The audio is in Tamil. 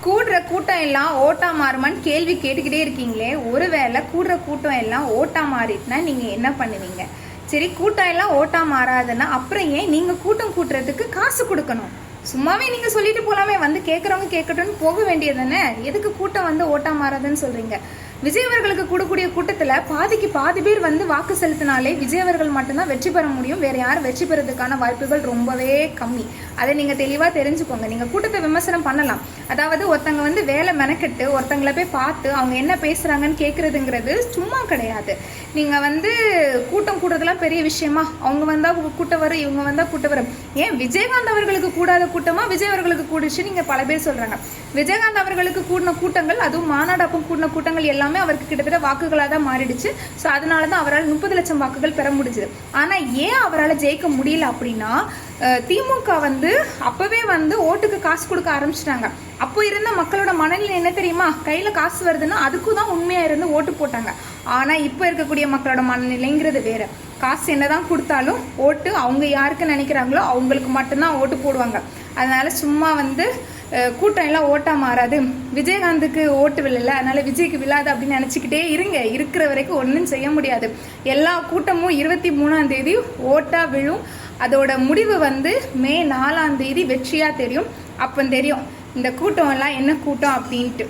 கூடுற கூட்டம் எல்லாம் ஓட்டா மாறுமான்னு கேள்வி கேட்டுக்கிட்டே இருக்கீங்களே. ஒருவேளை கூடுற கூட்டம் எல்லாம் ஓட்டா மாறிட்டுனா நீங்க என்ன பண்ணுவீங்க? சரி, கூட்டம் எல்லாம் ஓட்டா மாறாதுன்னா அப்புறம் ஏன் நீங்க கூட்டம் கூட்டுறதுக்கு காசு கொடுக்கணும்? சும்மாவே நீங்க சொல்லிட்டு போலாமே, வந்து கேட்கறவங்க கேட்கட்டும்னு போக வேண்டியது தானே. எதுக்கு கூட்டம் வந்து ஓட்டா மாறாதுன்னு சொல்றீங்க? விஜய் அவர்களுக்கு கூடக்கூடிய கூட்டத்துல பாதிக்கு பாதி பேர் வந்து வாக்கு செலுத்தினாலே விஜய் அவர்கள் மட்டும்தான் வெற்றி பெற முடியும். வேற யாரும் வெற்றி பெறதுக்கான வாய்ப்புகள் ரொம்பவே கம்மி. அதை நீங்க தெளிவா தெரிஞ்சுக்கோங்க. நீங்க கூட்டத்தை விமர்சனம் பண்ணலாம். அதாவது ஒருத்தங்க வந்து வேலை மெனக்கெட்டு ஒருத்தங்களை போய் பார்த்து அவங்க என்ன பேசுறாங்கன்னு கேட்கறதுங்கிறது சும்மா கிடையாது. நீங்க வந்து கூட்டம் கூடுறதுலாம் பெரிய விஷயமா? அவங்க வந்தா கூட்டம் வரும், இவங்க வந்தா கூட்டம் வரும். ஏன் விஜயகாந்த் அவர்களுக்கு கூடாத கூட்டமா விஜய் அவர்களுக்கு கூடுச்சு நீங்க பல பேர் சொல்றாங்க. விஜயகாந்த் அவர்களுக்கு கூடின கூட்டங்கள், அதுவும் மாநாடப்பம் கூடின கூட்டங்கள் எல்லாமே அவருக்கு கிட்டத்தட்ட வாக்குகளாக தான் மாறிடுச்சு. ஸோ அதனால தான் அவரால் 30 லட்சம் வாக்குகள் பெற முடிஞ்சது. ஆனால் ஏன் அவரால் ஜெயிக்க முடியல அப்படின்னா, திமுக வந்து அப்பவே வந்து ஓட்டுக்கு காசு கொடுக்க ஆரம்பிச்சிட்டாங்க. அப்போ இருந்த மக்களோட மனநிலை என்ன தெரியுமா? கையில காசு வருதுன்னா அதுக்கும் தான் உண்மையா இருந்து ஓட்டு போட்டாங்க. ஆனா இப்போ இருக்கக்கூடிய மக்களோட மனநிலைங்கிறது வேற. காசு என்னதான் கொடுத்தாலும் ஓட்டு அவங்க யாருக்கு நினைக்கிறாங்களோ அவங்களுக்கு மட்டும்தான் ஓட்டு போடுவாங்க. அதனால சும்மா வந்து கூட்டம் எல்லாம் ஓட்டா மாறாது, விஜயகாந்துக்கு ஓட்டு விழல அதனால விஜய்க்கு விழாது அப்படின்னு நினைச்சுக்கிட்டே இருங்க. இருக்கிற வரைக்கும் ஒன்றும் செய்ய முடியாது. எல்லா கூட்டமும் 23ஆம் தேதி ஓட்டா விழும். அதோட முடிவு வந்து மே 4ஆம் தேதி வெற்றியா தெரியும். அப்போ தெரியும் இந்த கூட்டம் எல்லாம் என்ன கூட்டம் அப்படின்ட்டு.